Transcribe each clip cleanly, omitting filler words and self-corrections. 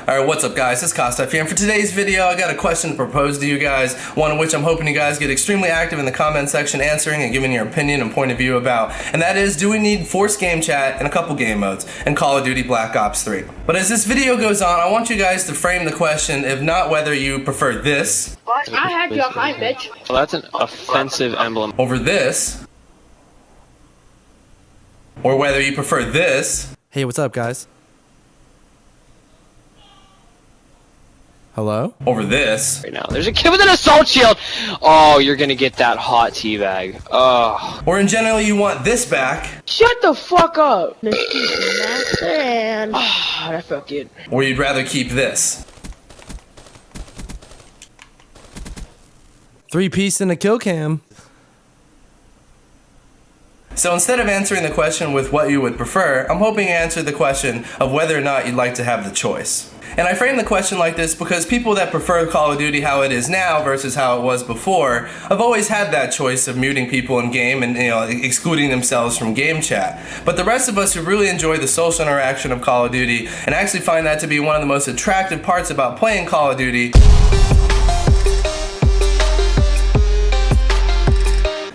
Alright, what's up guys, it's KOSDFF here, and for today's video I got a question to propose to you guys, one in which I'm hoping you guys get extremely active in the comment section answering and giving your opinion and point of view about, and that is, do we need forced game chat in a couple game modes in Call of Duty Black Ops 3? But as this video goes on, I want you guys to frame the question, if not whether you prefer this, I had your high, bitch. Well, that's an offensive emblem. over this, or whether you prefer this. Hey, what's up, guys? Hello? Over this. Right now, there's a kid with an assault shield. Oh, you're gonna get that hot teabag. Oh. Or in general, you want this back. Shut the fuck up. Man. Ah, that felt good. Or you'd rather keep this. 3-piece and a kill cam. So instead of answering the question with what you would prefer, I'm hoping you answer the question of whether or not you'd like to have the choice. And I frame the question like this because people that prefer Call of Duty how it is now versus how it was before have always had that choice of muting people in game and excluding themselves from game chat. But the rest of us who really enjoy the social interaction of Call of Duty and actually find that to be one of the most attractive parts about playing Call of Duty.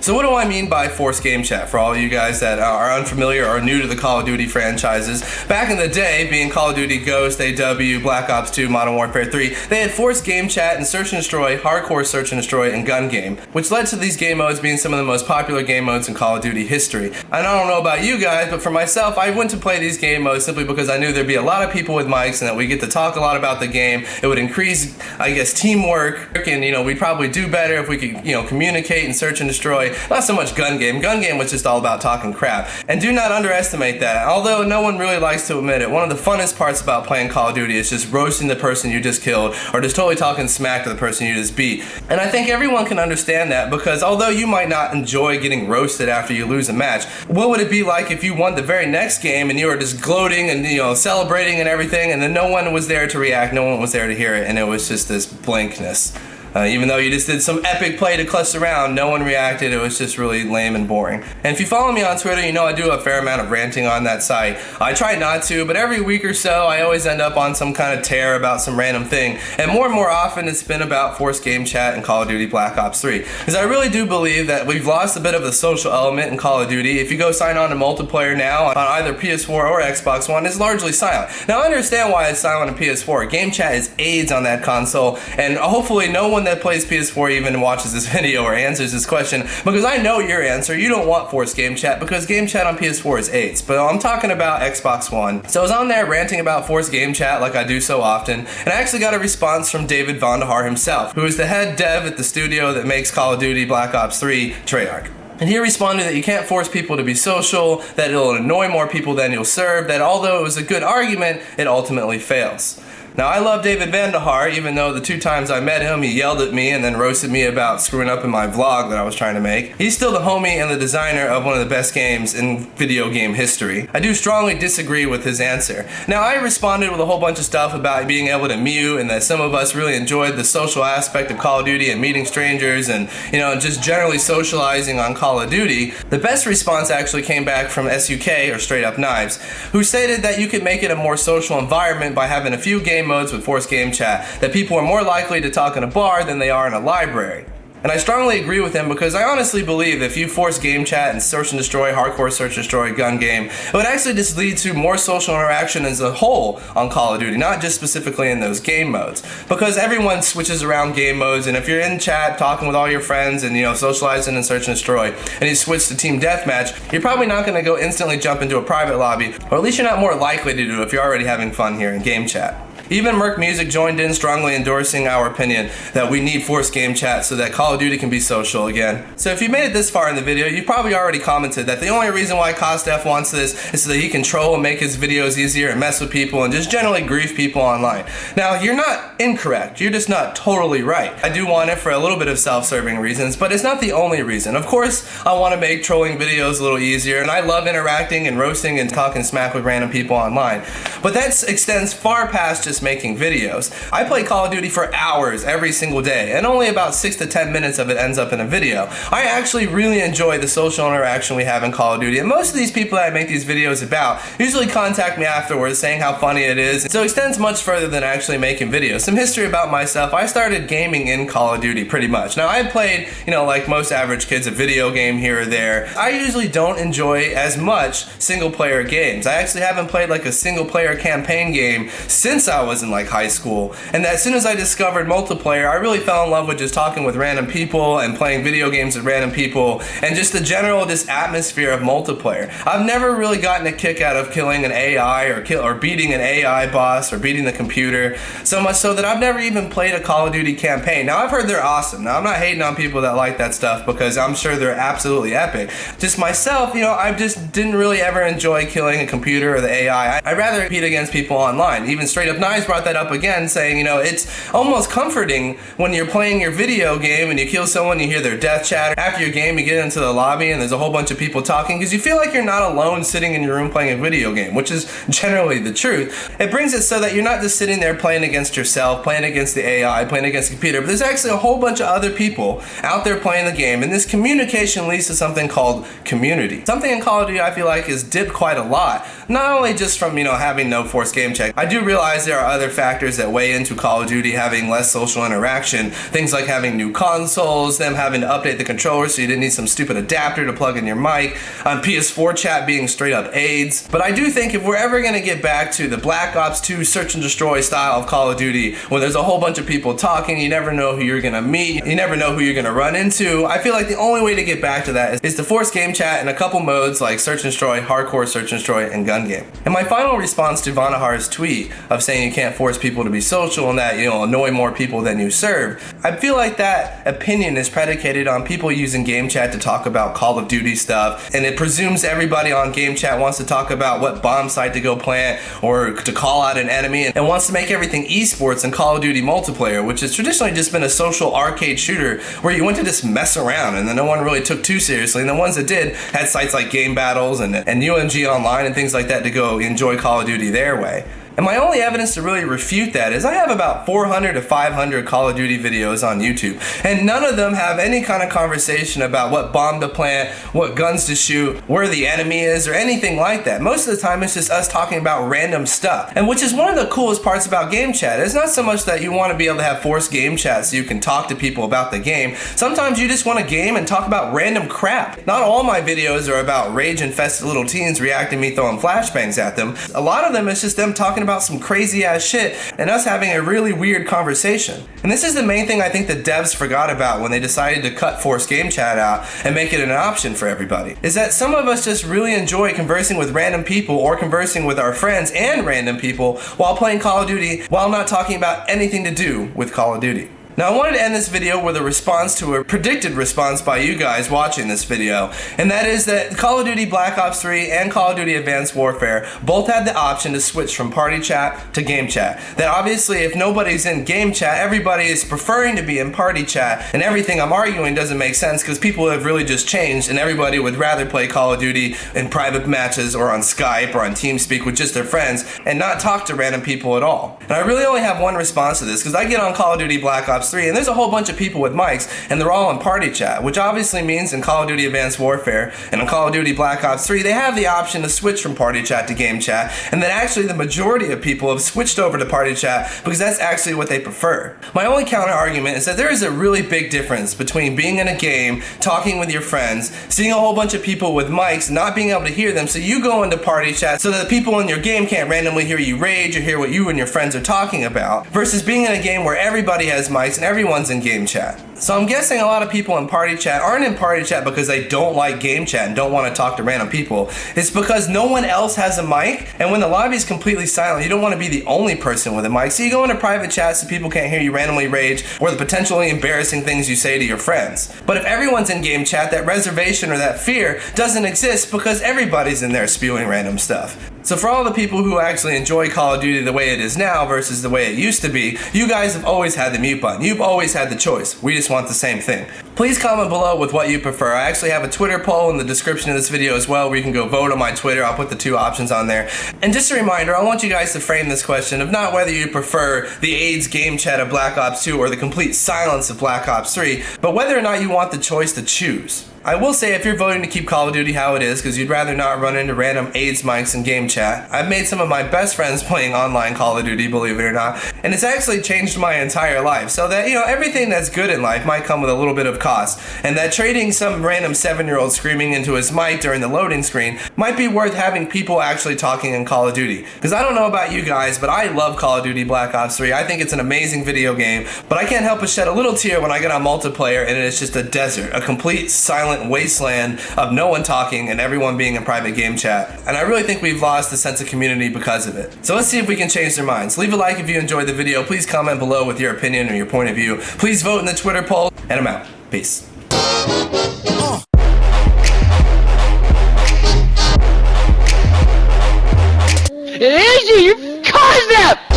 So what do I mean by forced game chat for all of you guys that are unfamiliar or new to the Call of Duty franchises? Back in the day, being Call of Duty Ghost, AW, Black Ops 2, Modern Warfare 3, they had forced game chat and search and destroy, hardcore search and destroy, and gun game, which led to these game modes being some of the most popular game modes in Call of Duty history. And I don't know about you guys, but for myself, I went to play these game modes simply because I knew there'd be a lot of people with mics and that we get to talk a lot about the game. It would increase, I guess, teamwork, and we'd probably do better if we could, communicate and search and destroy. Not so much gun game. Gun game was just all about talking crap. And do not underestimate that. Although no one really likes to admit it, one of the funnest parts about playing Call of Duty is just roasting the person you just killed or just totally talking smack to the person you just beat. And I think everyone can understand that because although you might not enjoy getting roasted after you lose a match, what would it be like if you won the very next game and you were just gloating and celebrating and everything and then no one was there to react, no one was there to hear it, and it was just this blankness. Even though you just did some epic play to clutch around, no one reacted. It was just really lame and boring. And if you follow me on Twitter, you know I do a fair amount of ranting on that site. I try not to, but every week or so, I always end up on some kind of tear about some random thing. And more often, it's been about forced game chat and Call of Duty Black Ops 3. Because I really do believe that we've lost a bit of the social element in Call of Duty. If you go sign on to multiplayer now on either PS4 or Xbox One, it's largely silent. Now, I understand why it's silent on PS4. Game chat is AIDS on that console, and hopefully no one that plays PS4 even watches this video or answers this question, because I know your answer. You don't want forced game chat because game chat on PS4 is AIDS. But I'm talking about Xbox One. So I was on there ranting about forced game chat like I do so often, and I actually got a response from David Vonderhaar himself, who is the head dev at the studio that makes Call of Duty Black Ops 3 Treyarch. And he responded that you can't force people to be social, that it'll annoy more people than you'll serve, that although it was a good argument, it ultimately fails. Now, I love David Vonderhaar, even though the 2 times I met him, he yelled at me and then roasted me about screwing up in my vlog that I was trying to make. He's still the homie and the designer of one of the best games in video game history. I do strongly disagree with his answer. Now, I responded with a whole bunch of stuff about being able to mute and that some of us really enjoyed the social aspect of Call of Duty and meeting strangers and, just generally socializing on Call of Duty. The best response actually came back from SUK, or Straight Up Knives, who stated that you could make it a more social environment by having a few game modes with forced game chat, that people are more likely to talk in a bar than they are in a library. And I strongly agree with him because I honestly believe if you force game chat and search and destroy, hardcore search and destroy, gun game, it would actually just lead to more social interaction as a whole on Call of Duty, not just specifically in those game modes. Because everyone switches around game modes, and if you're in chat talking with all your friends and socializing and search and destroy, and you switch to team deathmatch, you're probably not going to go instantly jump into a private lobby, or at least you're not more likely to do it if you're already having fun here in game chat. Even Merc Music joined in, strongly endorsing our opinion that we need forced game chat so that Call of Duty can be social again. So if you made it this far in the video, you've probably already commented that the only reason why KOSDFF wants this is so that he can troll and make his videos easier and mess with people and just generally grief people online. Now, you're not incorrect, you're just not totally right. I do want it for a little bit of self-serving reasons, but it's not the only reason. Of course, I want to make trolling videos a little easier, and I love interacting and roasting and talking smack with random people online. But that extends far past just just making videos. I play Call of Duty for hours every single day, and only about 6 to 10 minutes of it ends up in a video. I actually really enjoy the social interaction we have in Call of Duty, and most of these people that I make these videos about usually contact me afterwards saying how funny it is, so it extends much further than actually making videos. Some history about myself: I started gaming in Call of Duty pretty much. Now, I played, like most average kids, a video game here or there. I usually don't enjoy as much single player games. I actually haven't played like a single player campaign game since I was in like high school, and as soon as I discovered multiplayer, I really fell in love with just talking with random people and playing video games with random people and just the general atmosphere of multiplayer. I've never really gotten a kick out of killing an AI or beating an AI boss or beating the computer, so much so that I've never even played a Call of Duty campaign. Now, I've heard they're awesome. Now, I'm not hating on people that like that stuff because I'm sure they're absolutely epic. Just myself, I just didn't really ever enjoy killing a computer or the AI. I'd rather compete against people online. Even Straight Up Knives brought that up again, saying, it's almost comforting when you're playing your video game and you kill someone, you hear their death chatter. After your game, you get into the lobby and there's a whole bunch of people talking because you feel like you're not alone sitting in your room playing a video game, which is generally the truth. It brings it so that you're not just sitting there playing against yourself, playing against the AI, playing against the computer, but there's actually a whole bunch of other people out there playing the game, and this communication leads to something called community. Something in Call of Duty I feel like is dipped quite a lot, not only just from having no forced game check. I do realize there are other factors that weigh into Call of Duty having less social interaction, things like having new consoles, them having to update the controller so you didn't need some stupid adapter to plug in your mic, PS4 chat being straight up AIDS. But I do think if we're ever going to get back to the Black Ops 2 search and destroy style of Call of Duty, where there's a whole bunch of people talking, you never know who you're going to meet, you never know who you're going to run into, I feel like the only way to get back to that is to force game chat in a couple modes like search and destroy, hardcore search and destroy, and gun game. And my final response to Vanahar's tweet of saying you can't force people to be social and that you'll annoy more people than you serve, I feel like that opinion is predicated on people using game chat to talk about Call of Duty stuff, and it presumes everybody on game chat wants to talk about what bomb site to go plant or to call out an enemy, and wants to make everything esports and Call of Duty multiplayer, which has traditionally just been a social arcade shooter where you went to just mess around and then no one really took too seriously, and the ones that did had sites like Game Battles and UMG Online and things like that to go enjoy Call of Duty their way. And my only evidence to really refute that is I have about 400 to 500 Call of Duty videos on YouTube, and none of them have any kind of conversation about what bomb to plant, what guns to shoot, where the enemy is, or anything like that. Most of the time it's just us talking about random stuff, and which is one of the coolest parts about game chat. It's not so much that you want to be able to have forced game chat so you can talk to people about the game. Sometimes you just want to game and talk about random crap. Not all my videos are about rage-infested little teens reacting to me throwing flashbangs at them. A lot of them is just them talking about some crazy ass shit and us having a really weird conversation. And this is the main thing I think the devs forgot about when they decided to cut forced game chat out and make it an option for everybody, is that some of us just really enjoy conversing with random people or conversing with our friends and random people while playing Call of Duty while not talking about anything to do with Call of Duty. Now, I wanted to end this video with a response to a predicted response by you guys watching this video, and that is that Call of Duty Black Ops 3 and Call of Duty Advanced Warfare both had the option to switch from party chat to game chat. That obviously if nobody's in game chat, everybody is preferring to be in party chat, and everything I'm arguing doesn't make sense because people have really just changed and everybody would rather play Call of Duty in private matches or on Skype or on TeamSpeak with just their friends and not talk to random people at all. And I really only have one response to this because I get on Call of Duty Black Ops 3 and there's a whole bunch of people with mics and they're all in party chat, which obviously means in Call of Duty Advanced Warfare and in Call of Duty Black Ops 3 they have the option to switch from party chat to game chat, and that actually the majority of people have switched over to party chat because that's actually what they prefer. My only counter argument is that there is a really big difference between being in a game, talking with your friends, seeing a whole bunch of people with mics, not being able to hear them, so you go into party chat so that the people in your game can't randomly hear you rage or hear what you and your friends are talking about, versus being in a game where everybody has mics and everyone's in game chat. So I'm guessing a lot of people in party chat aren't in party chat because they don't like game chat and don't want to talk to random people. It's because no one else has a mic, and when the lobby is completely silent, you don't want to be the only person with a mic, so you go into private chat so people can't hear you randomly rage or the potentially embarrassing things you say to your friends. But if everyone's in game chat, that reservation or that fear doesn't exist because everybody's in there spewing random stuff. So for all the people who actually enjoy Call of Duty the way it is now versus the way it used to be, you guys have always had the mute button. You've always had the choice. We just want the same thing. Please comment below with what you prefer. I actually have a Twitter poll in the description of this video as well where you can go vote on my Twitter. I'll put the 2 options on there. And just a reminder, I want you guys to frame this question of not whether you prefer the AIDS game chat of Black Ops 2 or the complete silence of Black Ops 3, but whether or not you want the choice to choose. I will say if you're voting to keep Call of Duty how it is because you'd rather not run into random AIDS mics in game chat, I've made some of my best friends playing online Call of Duty, believe it or not, and it's actually changed my entire life. So that, you know, everything that's good in life might come with a little bit of cost, and that trading some random 7-year-old screaming into his mic during the loading screen might be worth having people actually talking in Call of Duty. Because I don't know about you guys, but I love Call of Duty Black Ops 3. I think it's an amazing video game, but I can't help but shed a little tear when I get on multiplayer and it's just a desert, a complete silent wasteland of no one talking and everyone being in private game chat. And I really think we've lost the sense of community because of it. So let's see if we can change their minds. Leave a like if you enjoyed the video. Please comment below with your opinion or your point of view. Please vote in the Twitter poll, and I'm out. Peace. It is you! You caused that!